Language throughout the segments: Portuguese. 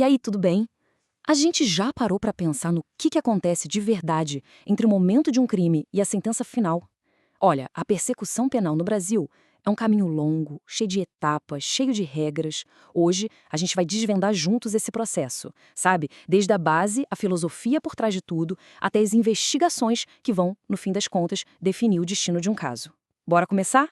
E aí, tudo bem? A gente já parou para pensar no que acontece de verdade entre o momento de um crime e a sentença final? Olha, a persecução penal no Brasil é um caminho longo, cheio de etapas, cheio de regras. Hoje, a gente vai desvendar juntos esse processo, sabe? Desde a base, a filosofia por trás de tudo, até as investigações que vão, no fim das contas, definir o destino de um caso. Bora começar?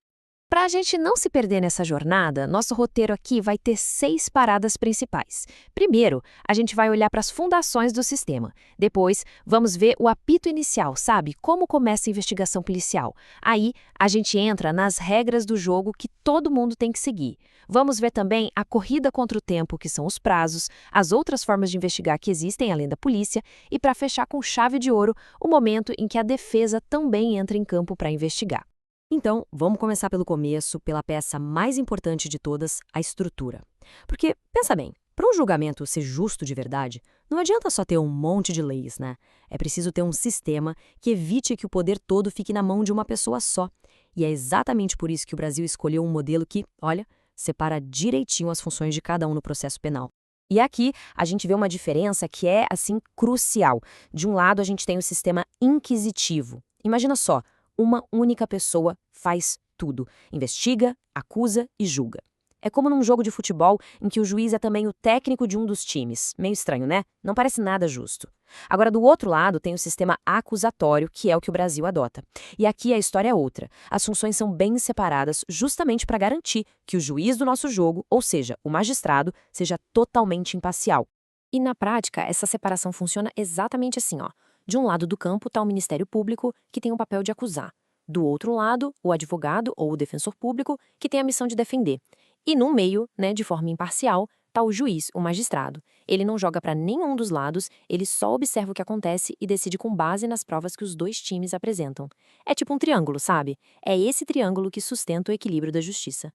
Para a gente não se perder nessa jornada, nosso roteiro aqui vai ter 6 paradas principais. Primeiro, a gente vai olhar para as fundações do sistema. Depois, vamos ver o apito inicial, sabe? Como começa a investigação policial. Aí, a gente entra nas regras do jogo que todo mundo tem que seguir. Vamos ver também a corrida contra o tempo, que são os prazos, as outras formas de investigar que existem além da polícia, e para fechar com chave de ouro, o momento em que a defesa também entra em campo para investigar. Então, vamos começar pelo começo, pela peça mais importante de todas, a estrutura. Porque, pensa bem, para um julgamento ser justo de verdade, não adianta só ter um monte de leis, né? É preciso ter um sistema que evite que o poder todo fique na mão de uma pessoa só. E é exatamente por isso que o Brasil escolheu um modelo que, olha, separa direitinho as funções de cada um no processo penal. E aqui a gente vê uma diferença que é, assim, crucial. De um lado, a gente tem o sistema inquisitivo. Imagina só, uma única pessoa faz tudo. Investiga, acusa e julga. É como num jogo de futebol em que o juiz é também o técnico de um dos times. Meio estranho, né? Não parece nada justo. Agora, do outro lado, tem o sistema acusatório, que é o que o Brasil adota. E aqui a história é outra. As funções são bem separadas justamente para garantir que o juiz do nosso jogo, ou seja, o magistrado, seja totalmente imparcial. E na prática, essa separação funciona exatamente assim, ó. De um lado do campo está o Ministério Público, que tem o papel de acusar. Do outro lado, o advogado ou o defensor público, que tem a missão de defender. E no meio, de forma imparcial, está o juiz, o magistrado. Ele não joga para nenhum dos lados, ele só observa o que acontece e decide com base nas provas que os dois times apresentam. É tipo um triângulo, sabe? É esse triângulo que sustenta o equilíbrio da justiça.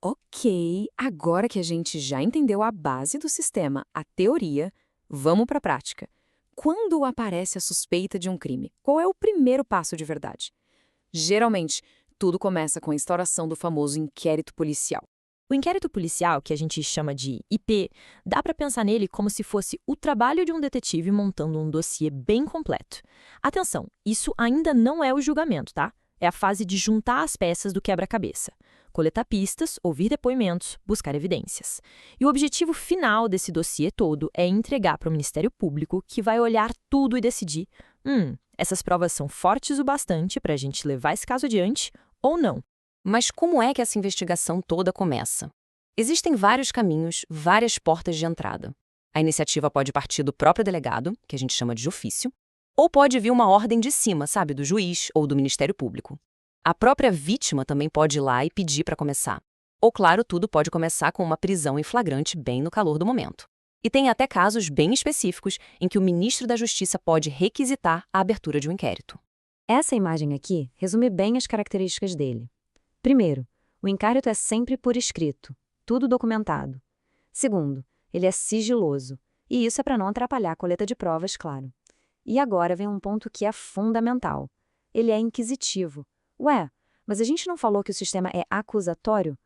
Ok, agora que a gente já entendeu a base do sistema, a teoria, vamos para a prática. Quando aparece a suspeita de um crime, qual é o primeiro passo de verdade? Geralmente, tudo começa com a instauração do famoso inquérito policial. O inquérito policial, que a gente chama de IP, dá para pensar nele como se fosse o trabalho de um detetive montando um dossiê bem completo. Atenção, isso ainda não é o julgamento, tá? É a fase de juntar as peças do quebra-cabeça. Coletar pistas, ouvir depoimentos, buscar evidências. E o objetivo final desse dossiê todo é entregar para o Ministério Público, que vai olhar tudo e decidir: essas provas são fortes o bastante para a gente levar esse caso adiante ou não. Mas como é que essa investigação toda começa? Existem vários caminhos, várias portas de entrada. A iniciativa pode partir do próprio delegado, que a gente chama de ofício, ou pode vir uma ordem de cima, sabe, do juiz ou do Ministério Público. A própria vítima também pode ir lá e pedir para começar. Ou, claro, tudo pode começar com uma prisão em flagrante bem no calor do momento. E tem até casos bem específicos em que o ministro da Justiça pode requisitar a abertura de um inquérito. Essa imagem aqui resume bem as características dele. Primeiro, o inquérito é sempre por escrito, tudo documentado. Segundo, ele é sigiloso, e isso é para não atrapalhar a coleta de provas, claro. E agora vem um ponto que é fundamental. Ele é inquisitivo. Ué, mas a gente não falou que o sistema é acusatório?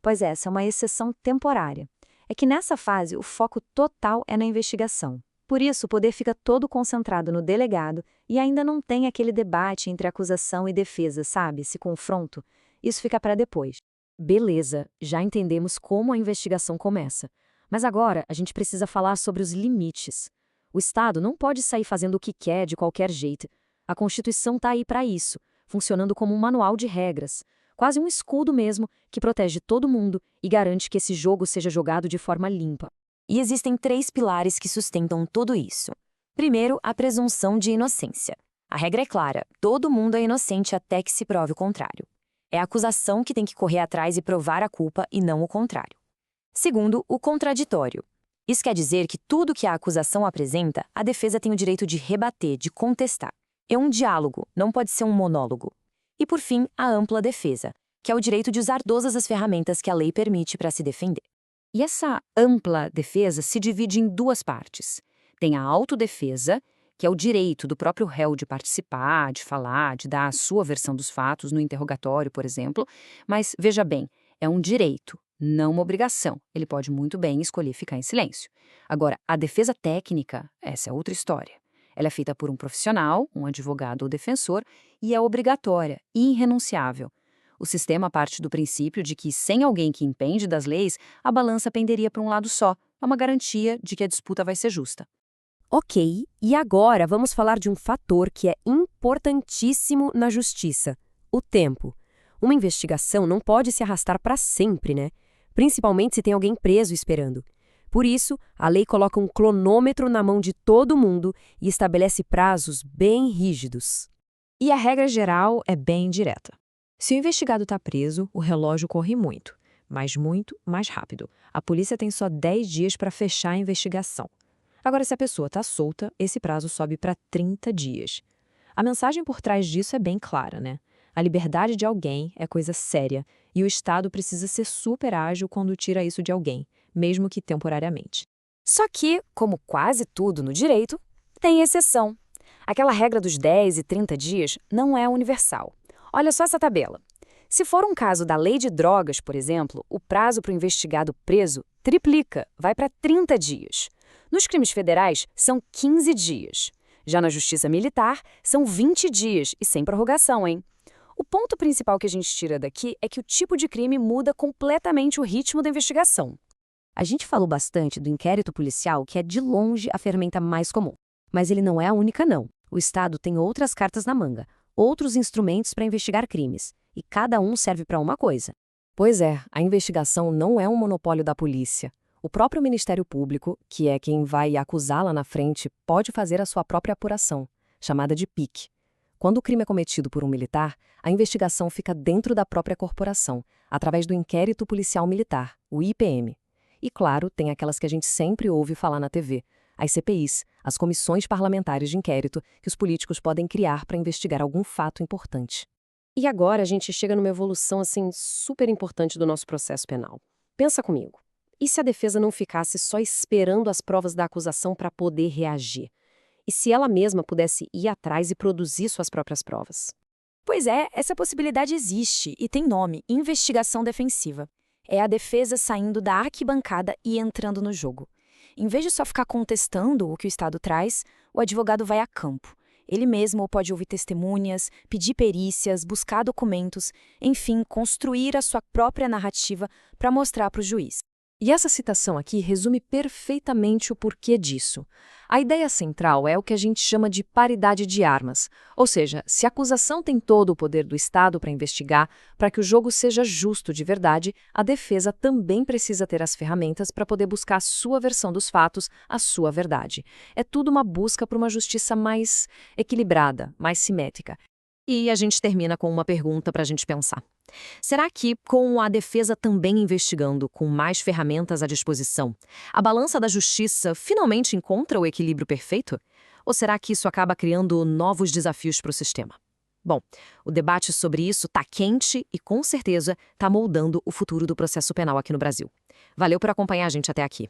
Pois essa é uma exceção temporária. É que nessa fase o foco total é na investigação. Por isso, o poder fica todo concentrado no delegado e ainda não tem aquele debate entre acusação e defesa, sabe? Esse confronto. Isso fica para depois. Beleza, já entendemos como a investigação começa. Mas agora a gente precisa falar sobre os limites. O Estado não pode sair fazendo o que quer de qualquer jeito. A Constituição está aí para isso, funcionando como um manual de regras, quase um escudo mesmo, que protege todo mundo e garante que esse jogo seja jogado de forma limpa. E existem 3 pilares que sustentam tudo isso. Primeiro, a presunção de inocência. A regra é clara, todo mundo é inocente até que se prove o contrário. É a acusação que tem que correr atrás e provar a culpa e não o contrário. Segundo, o contraditório. Isso quer dizer que tudo que a acusação apresenta, a defesa tem o direito de rebater, de contestar. É um diálogo, não pode ser um monólogo. E por fim, a ampla defesa, que é o direito de usar todas as ferramentas que a lei permite para se defender. E essa ampla defesa se divide em 2 partes. Tem a autodefesa, que é o direito do próprio réu de participar, de falar, de dar a sua versão dos fatos no interrogatório, por exemplo. Mas, veja bem, é um direito, não uma obrigação. Ele pode muito bem escolher ficar em silêncio. Agora, a defesa técnica, essa é outra história. Ela é feita por um profissional, um advogado ou defensor, e é obrigatória e irrenunciável. O sistema parte do princípio de que, sem alguém que impende das leis, a balança penderia para um lado só. É uma garantia de que a disputa vai ser justa. Ok, e agora vamos falar de um fator que é importantíssimo na justiça: o tempo. Uma investigação não pode se arrastar para sempre, né? Principalmente se tem alguém preso esperando. Por isso, a lei coloca um cronômetro na mão de todo mundo e estabelece prazos bem rígidos. E a regra geral é bem direta. Se o investigado está preso, o relógio corre muito, mas muito mais rápido. A polícia tem só 10 dias para fechar a investigação. Agora, se a pessoa está solta, esse prazo sobe para 30 dias. A mensagem por trás disso é bem clara, né? A liberdade de alguém é coisa séria e o Estado precisa ser super ágil quando tira isso de alguém, mesmo que temporariamente. Só que, como quase tudo no direito, tem exceção. Aquela regra dos 10 e 30 dias não é universal. Olha só essa tabela. Se for um caso da lei de drogas, por exemplo, o prazo para o investigado preso triplica, vai para 30 dias. Nos crimes federais, são 15 dias. Já na justiça militar, são 20 dias e sem prorrogação, hein? O ponto principal que a gente tira daqui é que o tipo de crime muda completamente o ritmo da investigação. A gente falou bastante do inquérito policial, que é de longe a ferramenta mais comum. Mas ele não é a única, não. O Estado tem outras cartas na manga, outros instrumentos para investigar crimes, e cada um serve para uma coisa. Pois é, a investigação não é um monopólio da polícia. O próprio Ministério Público, que é quem vai acusá-la na frente, pode fazer a sua própria apuração, chamada de PIC. Quando o crime é cometido por um militar, a investigação fica dentro da própria corporação, através do Inquérito Policial Militar, o IPM. E, claro, tem aquelas que a gente sempre ouve falar na TV, as CPIs, as comissões parlamentares de inquérito que os políticos podem criar para investigar algum fato importante. E agora a gente chega numa evolução assim super importante do nosso processo penal. Pensa comigo. E se a defesa não ficasse só esperando as provas da acusação para poder reagir? E se ela mesma pudesse ir atrás e produzir suas próprias provas? Pois é, essa possibilidade existe e tem nome: investigação defensiva. É a defesa saindo da arquibancada e entrando no jogo. Em vez de só ficar contestando o que o Estado traz, o advogado vai a campo. Ele mesmo pode ouvir testemunhas, pedir perícias, buscar documentos, enfim, construir a sua própria narrativa para mostrar para o juiz. E essa citação aqui resume perfeitamente o porquê disso. A ideia central é o que a gente chama de paridade de armas. Ou seja, se a acusação tem todo o poder do Estado para investigar, para que o jogo seja justo de verdade, a defesa também precisa ter as ferramentas para poder buscar a sua versão dos fatos, a sua verdade. É tudo uma busca por uma justiça mais equilibrada, mais simétrica. E a gente termina com uma pergunta para a gente pensar. Será que, com a defesa também investigando, com mais ferramentas à disposição, a balança da justiça finalmente encontra o equilíbrio perfeito? Ou será que isso acaba criando novos desafios para o sistema? Bom, o debate sobre isso está quente e, com certeza, está moldando o futuro do processo penal aqui no Brasil. Valeu por acompanhar a gente até aqui.